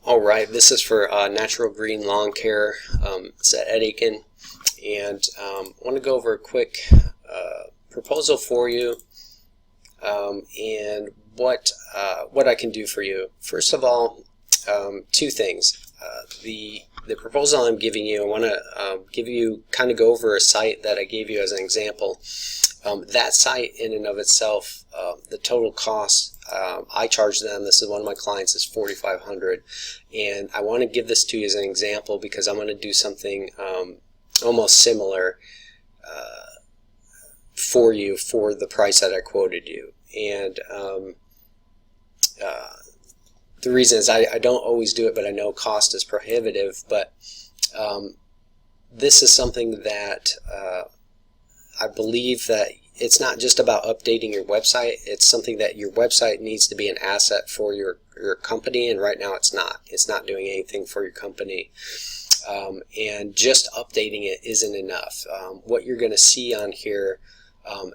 All right, this is for Natural Green Lawn Care. It's Ed Aiken, and I want to go over a quick proposal for you and what I can do for you. First of all, two things. The proposal I'm giving you, I want to go over a site that I gave you as an example. That site in and of itself, the total cost I charge them, this is one of my clients, is $4,500, and I want to give this to you as an example because I'm going to do something almost similar for you for the price that I quoted you. And the reason is I don't always do it, but I know cost is prohibitive. But this is something that I believe that it's not just about updating your website. It's something that your website needs to be an asset for your company, and right now it's not. It's not doing anything for your company. And just updating it isn't enough. What you're going to see on here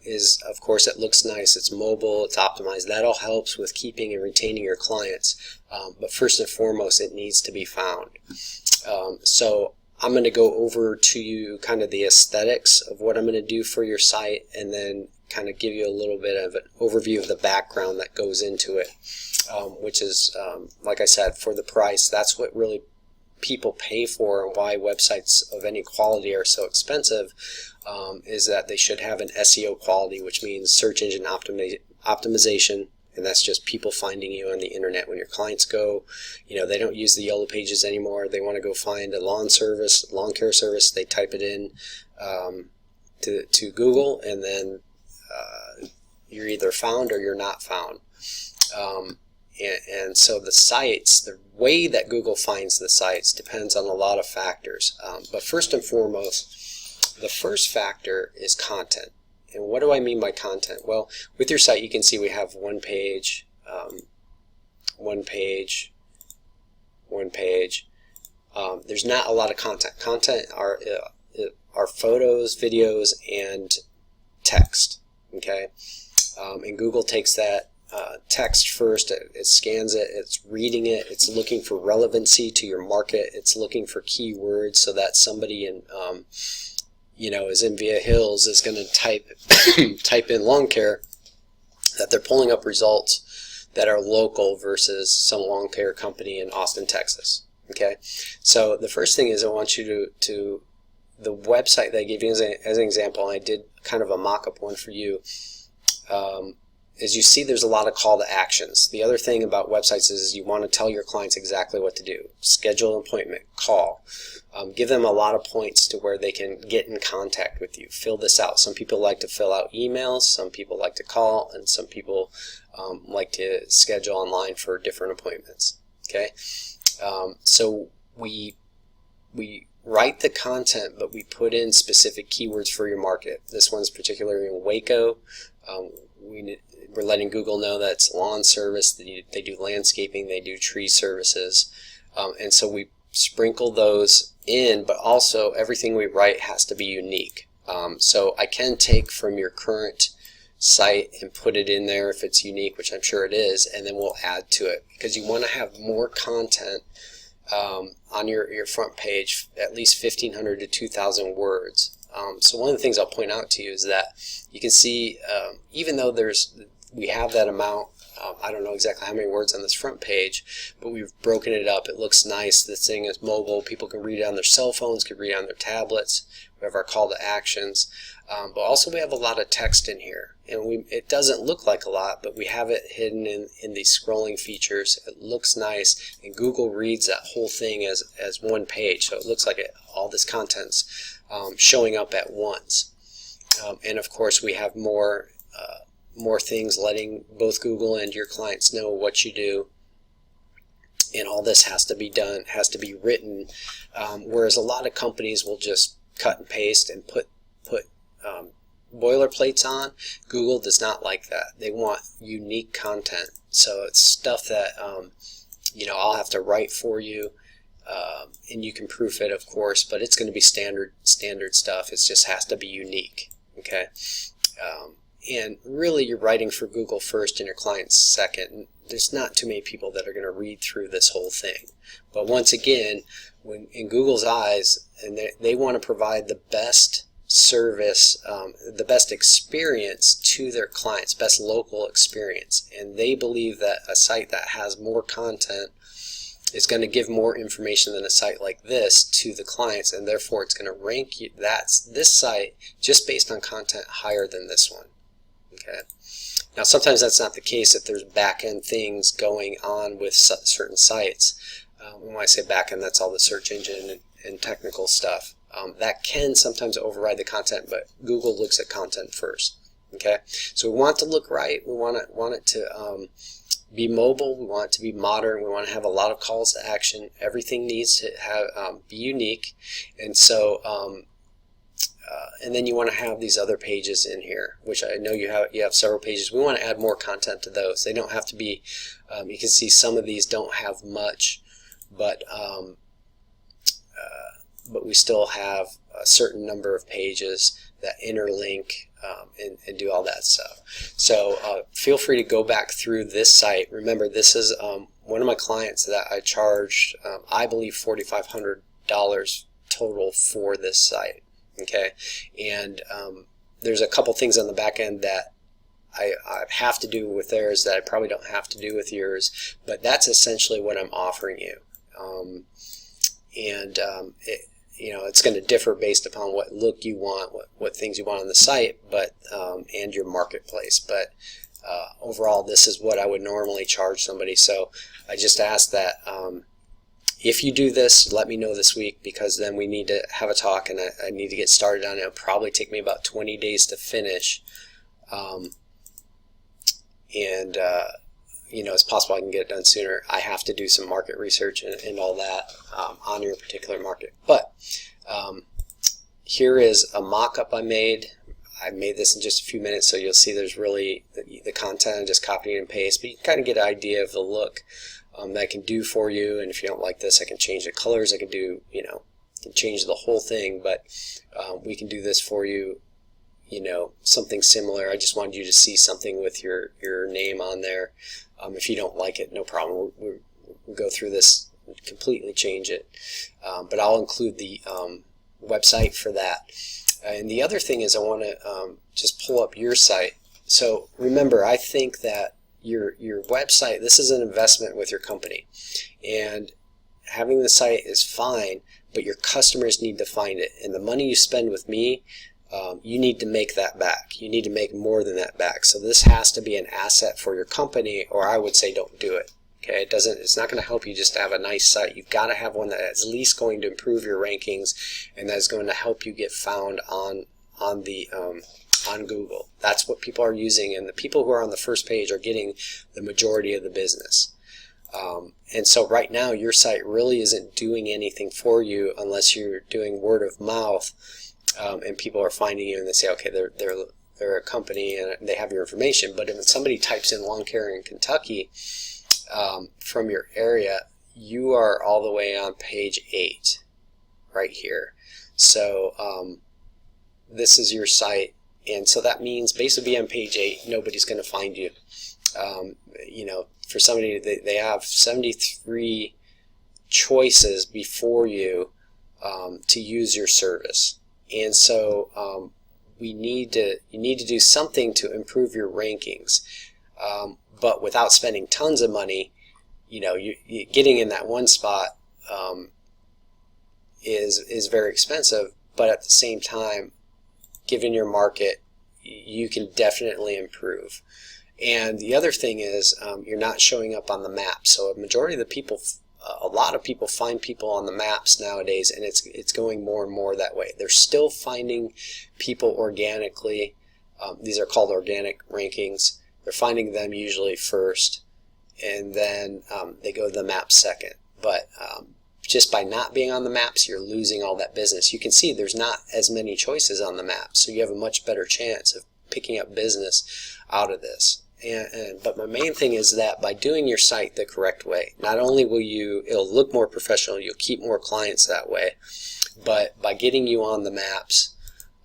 is, of course, it looks nice, it's mobile, it's optimized. That all helps with keeping and retaining your clients. But first and foremost, it needs to be found. So I'm going to go over to you kind of the aesthetics of what I'm going to do for your site, and then kind of give you a little bit of an overview of the background that goes into it, which is, like I said, for the price. That's what really people pay for, and why websites of any quality are so expensive, is that they should have an SEO quality, which means search engine optimization. And that's just people finding you on the internet. When your clients go, they don't use the yellow pages anymore. They want to go find a lawn care service. They type it in to Google, and then you're either found or you're not found. And so the sites, the way that Google finds the sites depends on a lot of factors. But first and foremost, the first factor is content. And what do I mean by content? Well, with your site, you can see we have one page. There's not a lot of content. Content are photos, videos, and text. Okay, and Google takes that text first. It scans it. It's reading it. It's looking for relevancy to your market. It's looking for keywords so that somebody in is in Via Hills is going to type in lawn care, that they're pulling up results that are local versus some lawn care company in Austin, Texas. Okay, so the first thing is I want you to the website that I gave you as an example, and I did kind of a mock-up one for you. As you see, there's a lot of call to actions. The other thing about websites is you want to tell your clients exactly what to do. Schedule an appointment, call. Give them a lot of points to where they can get in contact with you. Fill this out. Some people like to fill out emails, some people like to call, and some people like to schedule online for different appointments. Okay, so we write the content, but we put in specific keywords for your market. This one's particularly in Waco. We're letting Google know that it's lawn service. They do landscaping. They do tree services. And so we sprinkle those in, but also everything we write has to be unique. So I can take from your current site and put it in there if it's unique, which I'm sure it is, and then we'll add to it, because you want to have more content on your front page, at least 1,500 to 2,000 words. So one of the things I'll point out to you is that you can see, even though we have that amount, I don't know exactly how many words on this front page, but we've broken it up. It looks nice. This thing is mobile. People can read it on their cell phones, can read it on their tablets. We have our call to actions. But also we have a lot of text in here. And it doesn't look like a lot, but we have it hidden in these scrolling features. It looks nice, and Google reads that whole thing as one page. So it looks like all this content's showing up at once. And of course we have more things letting both Google and your clients know what you do, and all this has to be done, has to be written, whereas a lot of companies will just cut and paste and put boilerplates on. Google does not like that. They want unique content, so it's stuff that I'll have to write for you, and you can proof it, of course, but it's going to be standard stuff. It just has to be unique. Okay. and really you're writing for Google first and your clients second. And there's not too many people that are going to read through this whole thing. But once again, when in Google's eyes, and they want to provide the best service, the best experience to their clients, best local experience, and they believe that a site that has more content is going to give more information than a site like this to the clients, and therefore it's going to rank this site just based on content higher than this one. Okay. Now sometimes that's not the case if there's back-end things going on with certain sites. When I say back-end, that's all the search engine and technical stuff. That can sometimes override the content, but Google looks at content first. Okay, so we want it to look right. We want it to be mobile. We want it to be modern. We want to have a lot of calls to action. Everything needs to have be unique, and so and then you want to have these other pages in here, which I know you have several pages. We want to add more content to those. They don't have to be. You can see some of these don't have much, but we still have a certain number of pages that interlink and do all that stuff. So feel free to go back through this site. Remember, this is one of my clients that I charged, I believe, $4,500 total for this site. Okay, and there's a couple things on the back end that I have to do with theirs that I probably don't have to do with yours, but that's essentially what I'm offering you. It's going to differ based upon what look you want, what things you want on the site, but and your marketplace. But overall, this is what I would normally charge somebody. So I just ask that if you do this, let me know this week, because then we need to have a talk, and I need to get started on it. It'll probably take me about 20 days to finish, it's possible I can get it done sooner. I have to do some market research and all that on your particular market. But here is a mock-up I made. I made this in just a few minutes, so you'll see there's really the content. I just copied and paste, but you can kind of get an idea of the look that I can do for you. And if you don't like this, I can change the colors. I can do, can change the whole thing, but we can do this for you. Something similar. I just wanted you to see something with your name on there. If you don't like it, no problem. We'll go through this and completely change it. But I'll include the website for that. And the other thing is I want to just pull up your site. So remember, I think that your website, this is an investment with your company. And having the site is fine, but your customers need to find it. And the money you spend with me, you need to make that back. You need to make more than that back. So this has to be an asset for your company, or I would say don't do it. Okay, it's not going to help you just to have a nice site. You've got to have one that is at least going to improve your rankings, and that is going to help you get found on Google. That's what people are using, and the people who are on the first page are getting the majority of the business. And so right now your site really isn't doing anything for you unless you're doing word of mouth. And people are finding you and they say, okay, they're a company and they have your information. But if somebody types in lawn care in Kentucky from your area, you are all the way on page 8 right here. So this is your site, and so that means basically on page 8 nobody's going to find you. For somebody, they have 73 choices before you to use your service. And so you need to do something to improve your rankings, but without spending tons of money. You getting in that one spot is very expensive, but at the same time, given your market, you can definitely improve. And the other thing is you're not showing up on the map. So a majority of the people, a lot of people find people on the maps nowadays, and it's going more and more that way. They're still finding people organically. These are called organic rankings. They're finding them usually first, and then they go to the map second. But just by not being on the maps, you're losing all that business. You can see there's not as many choices on the map, so you have a much better chance of picking up business out of this. But my main thing is that by doing your site the correct way, not only will it'll look more professional, you'll keep more clients that way, but by getting you on the maps,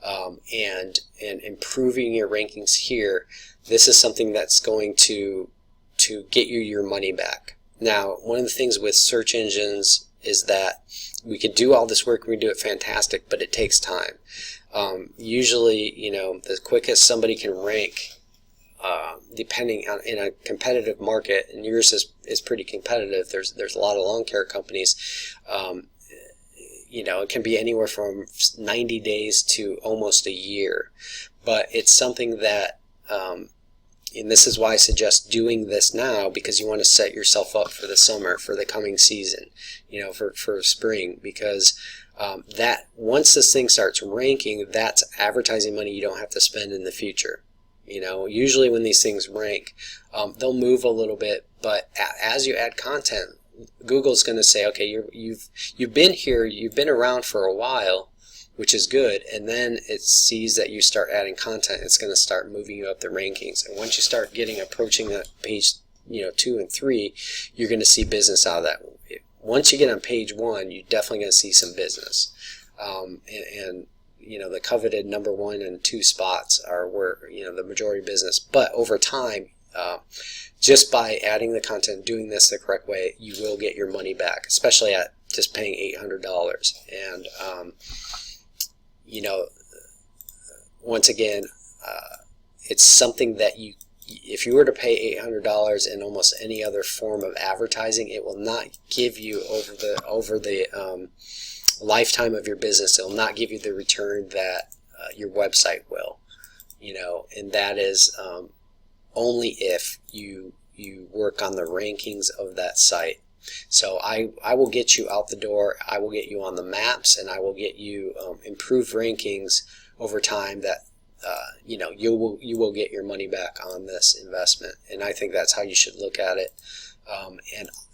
and improving your rankings here, this is something that's going to get you your money back. Now, one of the things with search engines is that we could do all this work, we do it fantastic, but it takes time. Usually, the quickest somebody can rank, depending on in a competitive market, and yours is pretty competitive. There's a lot of lawn care companies. It can be anywhere from 90 days to almost a year, but it's something that, and this is why I suggest doing this now, because you want to set yourself up for the summer, for the coming season, for spring, because that once this thing starts ranking, that's advertising money you don't have to spend in the future. Usually when these things rank, they'll move a little bit, but as you add content, Google's going to say, okay, you've been here, you've been around for a while, which is good, and then it sees that you start adding content, it's going to start moving you up the rankings. And once you start approaching that page 2 and 3, you're going to see business out of that. Once you get on page 1, you're definitely going to see some business, and the coveted number 1 and 2 spots are where the majority of business. But over time, just by adding the content, doing this the correct way, you will get your money back, especially at just paying $800. And once again, it's something that if you were to pay $800 in almost any other form of advertising, it will not give you over the lifetime of your business. It will not give you the return that your website will, and that is only if you work on the rankings of that site. So I will get you out the door, I will get you on the maps, and I will get you improved rankings over time that you will get your money back on this investment. And I think that's how you should look at it.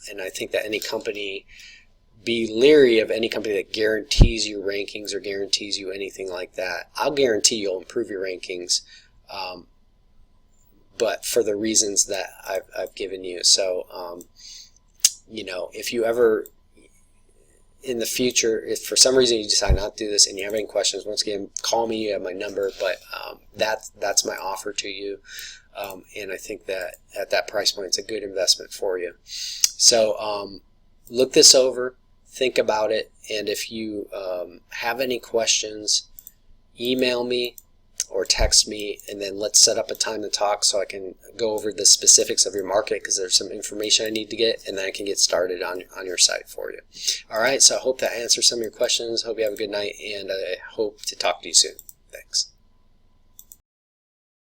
And I think that any company, be leery of any company that guarantees you rankings or guarantees you anything like that. I'll guarantee you'll improve your rankings, but for the reasons that I've given you. So if you ever in the future, if for some reason you decide not to do this and you have any questions, once again, call me, you have my number, but that's my offer to you. And I think that at that price point, it's a good investment for you. So look this over, think about it, and if you have any questions, email me or text me, and then let's set up a time to talk so I can go over the specifics of your market, because there's some information I need to get, and then I can get started on your site for you. Alright, so I hope that answers some of your questions. Hope you have a good night, and I hope to talk to you soon. Thanks.